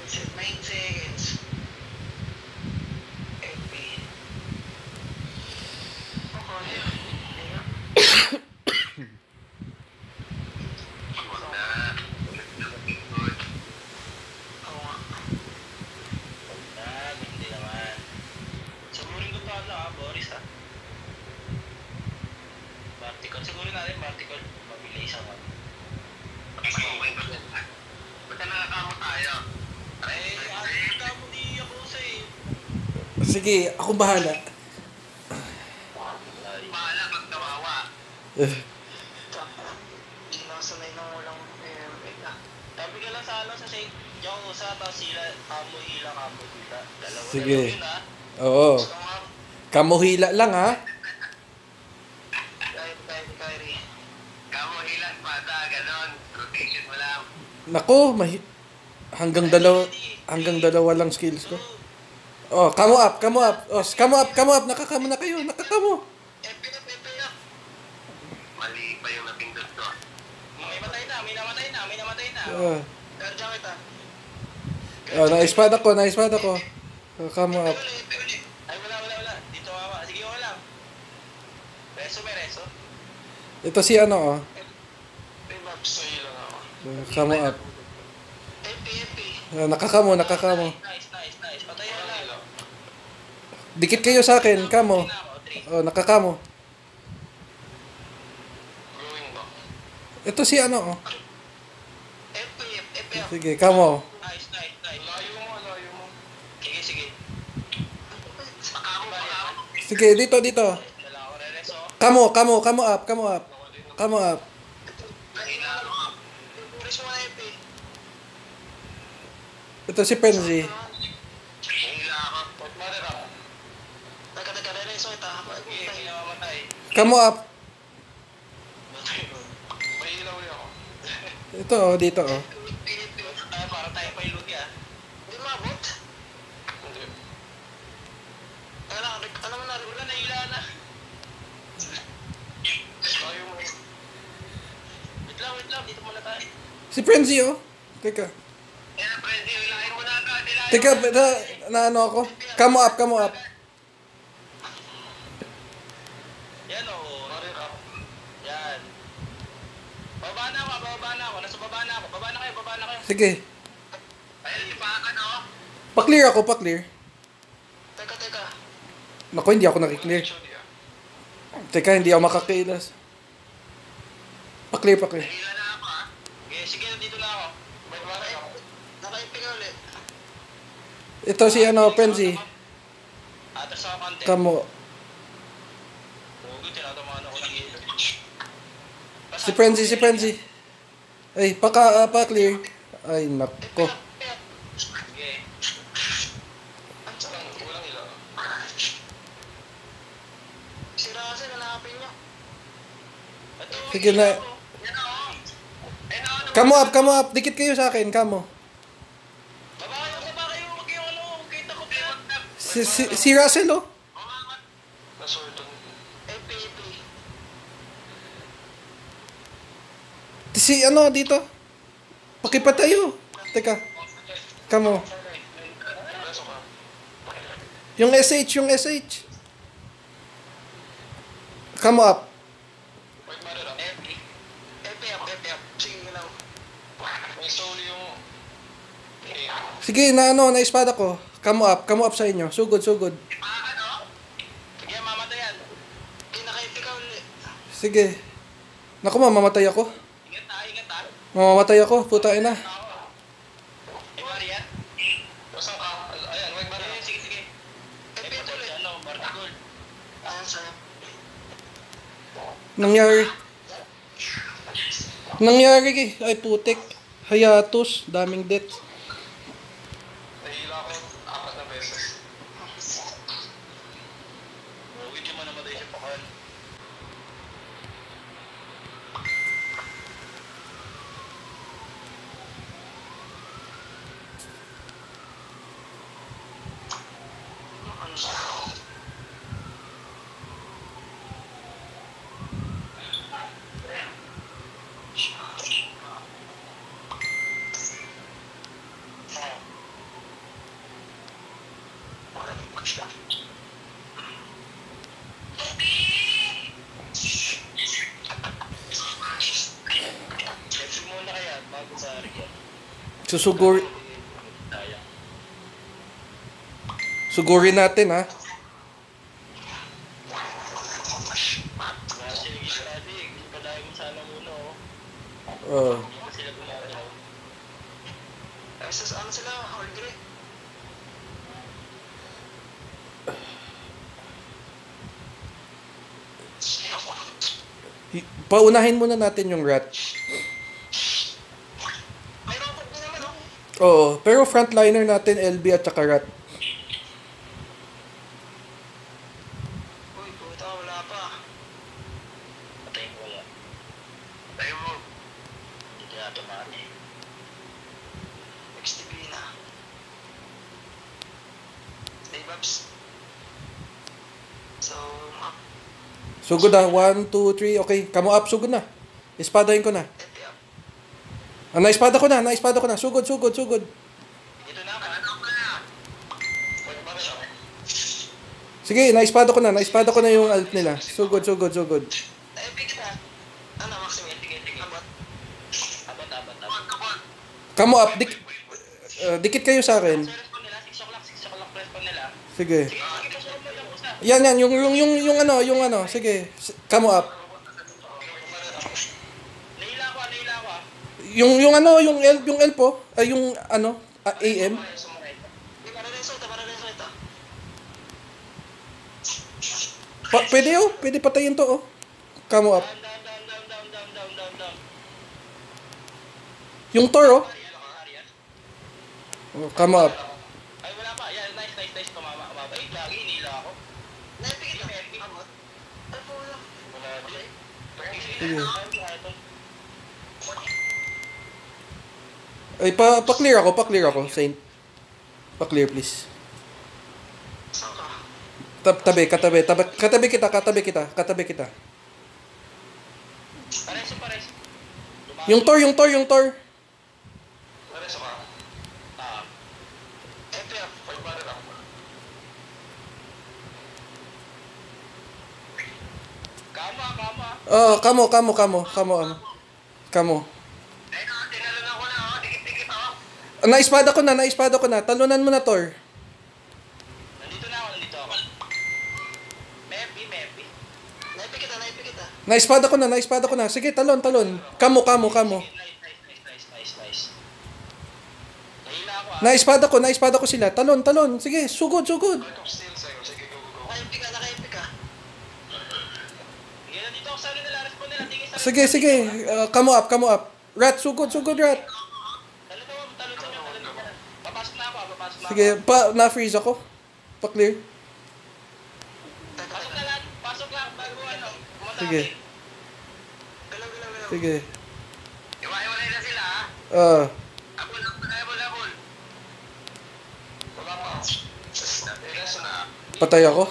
9 seconds. FP. Okay. Hindi naman. Sagurin ko pa Boris ha. Vertical. Siguro natin vertical. Mabilis ang ano. Ba't na nakakamo tayo? Kamo di ako sa'yo. Sige, ako bahala. Bahala pag nawawa. Hindi na sanay nang walang pera. Tabi ka lang sa sa shake. Yung usa, tapos sila, kamo hila. Dalawa Sige. yun ha. Oo. Kamuhila lang ha. Kyrie. Kamo hila, pata, ganon. Rotation mo lang. Nako, hanggang dalawa lang skills ko. Oh, come up. Oh, come up. Nakakamo na kayo. Nakakamo. FP na. Mali pa yung napindot ko. May namatay na. Gardiyan kita. Oh, na-espada ko. Oh, come up. Ay, wala. Dito ka. Sige, wala. May reso. Ito si ano, oh. May maps. Sa'yo lang ako. Come up. FP. Oh, nakakamo. Nice. Patay na lang. Dikit kayo sa akin, kamo. Oh, nakakamo. Going back. Ito si ano, oh. FP. Sige, kamo. Nice. Layo mo. Sige. Pakamo. Sige, dito. Wala ako re-reso. Come up. Pulis mo na FP. Ito si Penzi. Hila ako. Pagmada ka. Taga re-reso kita. Hindi namamatay. Come up. May ilaw ako. Ito, oh, dito, oh. Para tayo pa ilugi Hindi maabot. Hindi. Alam mo na, wala na hila na. Wait lang, dito muna tayo. Si Penzi, oh. Teka, Friendly, hilahin mo na agad. Teka, na ano ako? Come up. Yan o. Yan. Bababa na ako. Nasa baba na ako. Baba na kayo. Sige. Ayun, ipakan o. Pa-clear ako. Teka. Naku, hindi ako nakiklear. Teka, hindi ako makakilas. Pa-clear. Hila na ako ha. Sige, dito na ako. Naka-IP ka ulit. Ito si ano, Penzi. Atas ako konti. Kamo. Huwag tinatamaan ako ng hilo. Si Penzi. Ay, pa-clear. Ay, nako. Sige. Walang hila. Si Russell, hanapin niyo. Sige na. Come up. Dikit kayo sa akin, kamo. Baba kayo. Huwag kayo kita ko pa. Si Russell, oh. Nasorton. FP. Si ano, dito. Pakipatayo. Teka, kamo. Yung SH. Come up. FP. Sige lang. May soul yung... Sige, na-espada ko. Come up sa inyo. Sugod. Ano? Sige, mamatayan. Kinakaiti ka ulit. Sige. Naku, mamamatay ako. Ingat ha. Mamamatay ako, puta ina. Marian? Masang ka? Ayan, wag Marian. Sige. FP ulit. Vertical. Ayan sa'yo. Nangyari. Ay, putik. Hayatus. Daming deaths. Nahila ko 4 na beses. Hindi mo namatay siya pakal. Susuguri. Sugurin natin, ha? Oh. Ano sila? Hardly. Paunahin muna natin yung rat. May robot din naman, oh. Oo, pero frontliner natin LB at saka rat. Uy, puta, wala pa. Patayin ko yan. Patayin mo. Hindi na tumaan eh. XTP na. Stay Babs. So, map. Sugod na. 1, 2, 3. Okay, kamo up. Sugod na. Ispadahin ko na. FP up. Naispada ko na. Naispada ko na. Sugod, sugod, sugod. Dito na, ano ka na? Pwede ba siya? Sige, naispada ko na. Naispada ko na yung alt nila. Sugod, sugod, sugod. FP kita. Ano, Maximil? Tigil. Abot. Abot. Kamo up. Dikit kayo sa akin. Sa respond nila, 6 o'clock respond nila. Sige. Sige, pasunod mo lang usa. Yan. Yung ano. Sige. Kamo up. Naila ko. Yung L po. Ay, yung ano. AM. Para rin sa. Pwede oh. Pwede patayin to oh. Kamo up. Down. Yung Tor oh. Arian. Oh, kamo up. Ay, wala pa. Yan, nice. Tumama. Ay, lagi, nila ako. Naipigit na. Abot. Ay, po wala. Wala din. Sige. Ay, pa-clear ako, Saint. Pa-clear, please. Saan ka? Katabi kita. Pares. Yung Tor. Pares ka? FF, pagpara lang. Kama. Kamo. Ay, tinalon ako na, oh. Dikit ako. Naispada ko na. Talunan mo na, Tor. Nandito ako. Mepi. Naipi kita. Naispada ko na. Sige, talon. Kamo. Nice. Nahila ako, ah. Naispada ko sila. Talon. Sige, sugod. Naka-MP ka. Sige, nandito ako sa ano nila, respond nila. Tingin sa Sige. Kamo up. Rat, sugod, rat. Talon sa inyo. Papasok na ako. Sige, na-freeze ako. Pa-clear. Pasok lang, bago ano. Pumunta Sige. kami. Galaw. Sige. Iwa-iwalay na sila, ha? Abol. Wala pa. Reso na. Patay ako.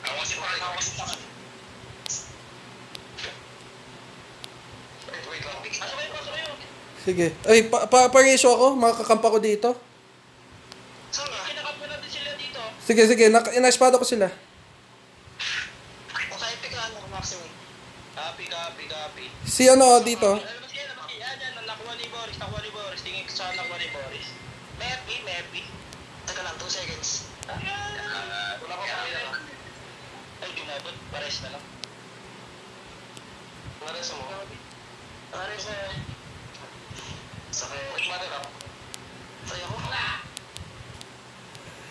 Awasin mo. Wait lang. Pasok kayo. Sige. Ay, pa-reso ako. Makakakampa ko dito. Saan ka? Kinakampo natin sila dito. Sige. Naispada ko sila. Naka-MP ka, ano, Maximum? Copy. Si ano dito. Alam mo siya, yan. Nakuha ni Boris. Tingin ko sa nakuha ni Boris. Mepi. Teka lang, 2 seconds. Wala pa pa. Ay, ginabot. Pares na lang. Pares mo? Pares na yan. Sakay. Wait, mother up. Tayo ko.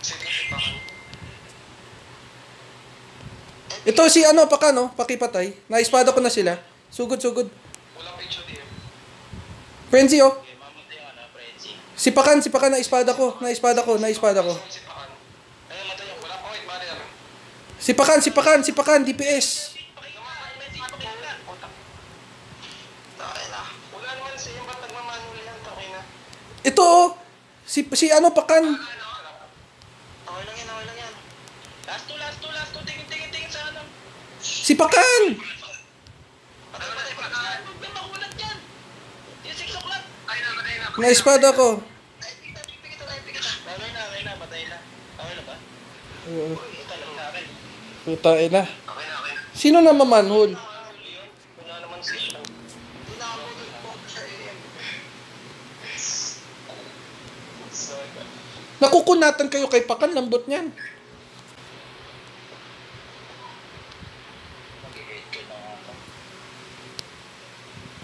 Sige, tipakan. Ito si ano, pakipatay. Naispada ko na sila. Sugod. Walang picture din. Frenzy oh. Okay, mamatay yung ano, Frenzy. Sipakan, naispada ko. Sipakan. Ayun, matay yung. Wala pa, wait, mother. Sipakan, DPS. Wala naman siya yung ba't nagmamanual yan, takay na. Ito oh. Si ano, pakan. Okay lang yan. Last two, tingin sa ano. Sipakan. Patay. May makulat yan. Yung 6 o'clock. Ay na. Naispada ko. Naipik kita. Okay na, patay na. Okay na ba? Oo. Uy, ito lang sa akin. Putain na. Okay na. Sino na mamanhol? Wala naman siya. Hindi na ako. Nakukunatan kayo kay Pakan, lambot niyan. Mag-hate ko na ako.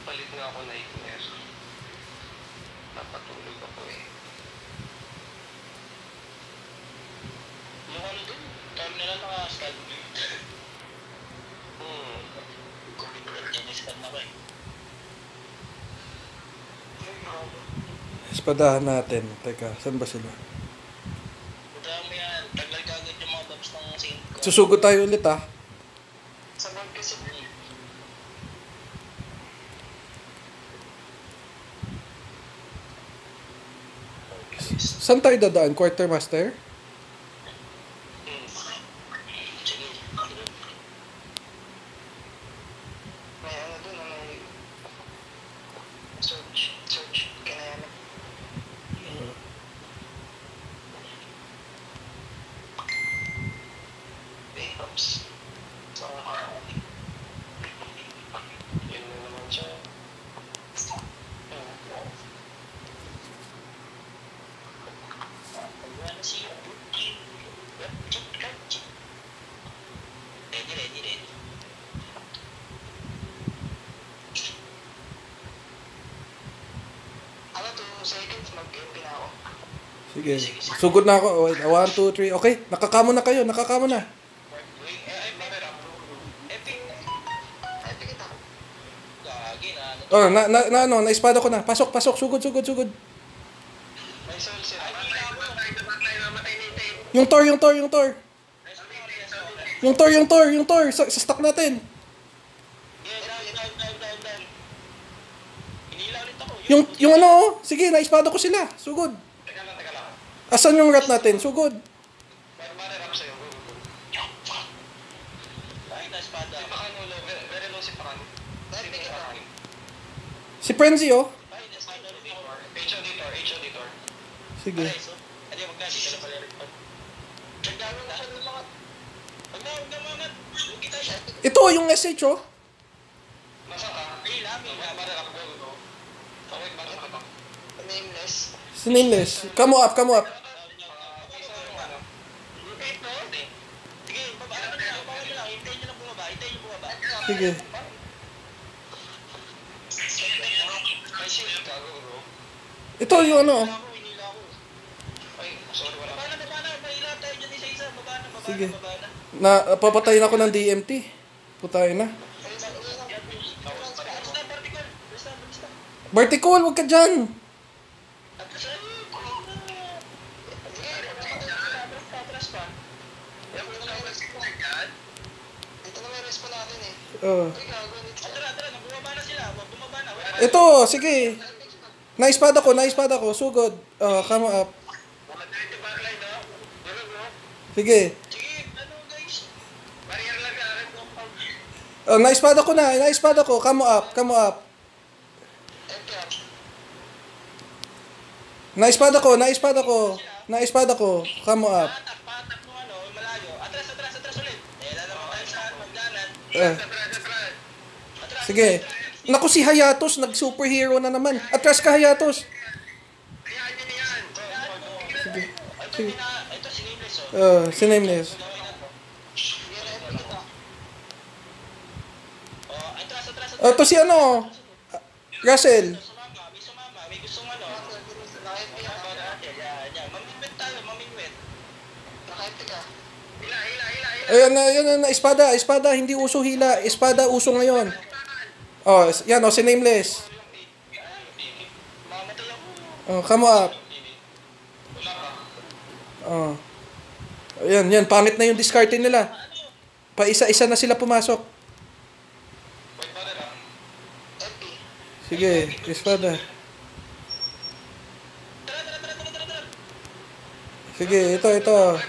Palit nga ako nightmare. Napatulog ako eh. Yung ano dun, time nila naka-scan. Scan na ba eh. Espadahan natin. Teka, saan ba sila? Punta mo yan, tagal kagad yung mga bobs ng sync ko. Susugod tayo ulit ah. Sa board kasi Saan tayo dadaan? Quartermaster? Sige. may ano dun, may search, kinayanan. Eh, oops. So, yun na naman siya. Wala si Putin. Ready. Ano, 2 seconds, mag-MP na ako. Sige. Sugod na ako. Wait, 1, 2, 3. Okay, nakakamo na kayo. Nakakamo na. Epic. Ay, pikit ako. Gagi na. Oh, na-espada ko na. Pasok. Sugod. May soul sila. Ay, hindi ako. Namatay na yung Yung Tor. Yung Tor. Sa stock natin. Yeah, down. Hinila ulit ako. Yung ano, oh. Sige, na-espada ko sila. Sugod. Teka lang. Asan yung rat natin? Sugod. Mararap sa'yo. Kahit na espada. Si Pakan ulo. Very low si Pakan. Pikit ako. Si Frenzy, oh. Kahit na espada ulit ako. HO-Ditor. Sige. Pare, so, hindi magkasi ka na pala rin. Nagdalo na siya ng mga... Huwag na mga... Huwag kita siya. Ito, yung SH, oh. Nasa ka? Ay, lami. Mararap ko. Tawag mararap ako. Nameless. Si Nameless. Come up. Ito? Sige, baba na lang. Hintayin nyo lang bumaba. Sige. May shield ka, bro. Ito, yung ano, oh. Hinila ako. Ay, sorry, wala. Baba na. Mahila tayo dyan isa-isa. Baba na. Sige. Papatayin ako ng DMT. Putayin na. Vertical, wag ka dyan. Dito na may respawn natin eh. Oh. Ay, gago. Tara, bumaba na sila. Bumaba na. Ito, sige. Na-espada ko. Sugod. Come up. Wala tayo ito backline, no? Dito, bro. Sige. Sige, ano guys? Barrier lang ka. Na-espada ko. Come up. Empty up. Na-espada ko. Come up. Patak mo ano, malayo. Atras ulit. Lalaman tayo sa magdanan. Atras. Sige. Naku, si Hayatos, nag-superhero na naman. Atras ka, Hayatos. Ayan, yun yan. Sige. Ito si Nameless, oh. Si Nameless. Gawin na to. Yan na empty kita. Oh, atras. Ito si ano, Russell. May sumama. May gustong ano. Naka-empty ka. Yan. Mamimit tayo. Naka-empty ka. Ayan na, espada, hindi uso hila. Espada, uso ngayon. Yan, si Nameless. Mamatay ako. Come up. Yan, pangit na yung discarding nila. Isa-isa na sila pumasok. Empty. Sige, espada. Tara. Sige, ito.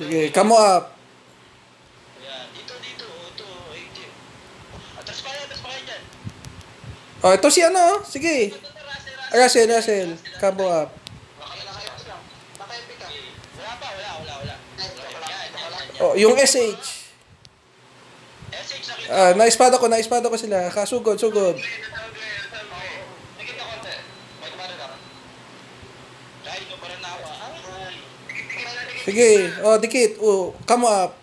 Sige, come up. Yan. Dito. Atras pa kayo dyan. Ito si ano, sige. Russell, come up. Naka-empty ka. Naka-empty ka. Wala pa. Ay, ito ka lang. Yung SH. SH Naispada ko sila. Kasugod, sugod. Dikit na konti. May kumano lang. Kahit ko parang nawa. Ay. Sige, dikit. Come up.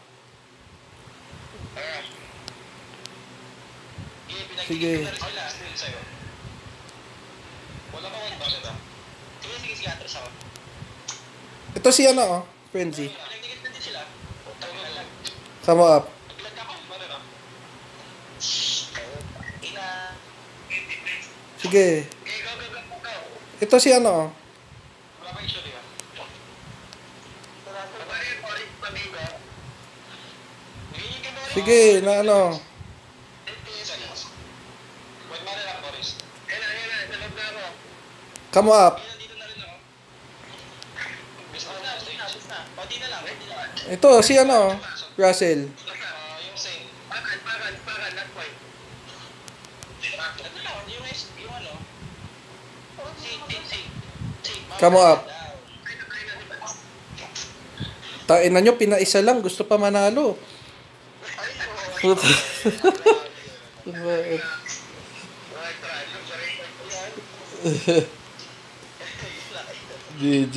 Sige. Pinagdikit ko na rin sila. Sa'yo. Wala ka wag bakit ah? Sige, atras ako. Ito si Frenzy. Pinagdikit na din sila. Tawag na lang. Come up. Naglag ako. Kumano na? Ina. Sige. Okay, go. Ito si Wala pa issue diba? Sige, na Wag mara lang, Boris. Come up. Nandito na rin ako. Bis na. Pati na lang. Ito si Russell. Yung same. Not quite. Ano lang, yung ano. Sing. Come up. Tain na nyo, pinaisa lang. Gusto pa manalo. GG.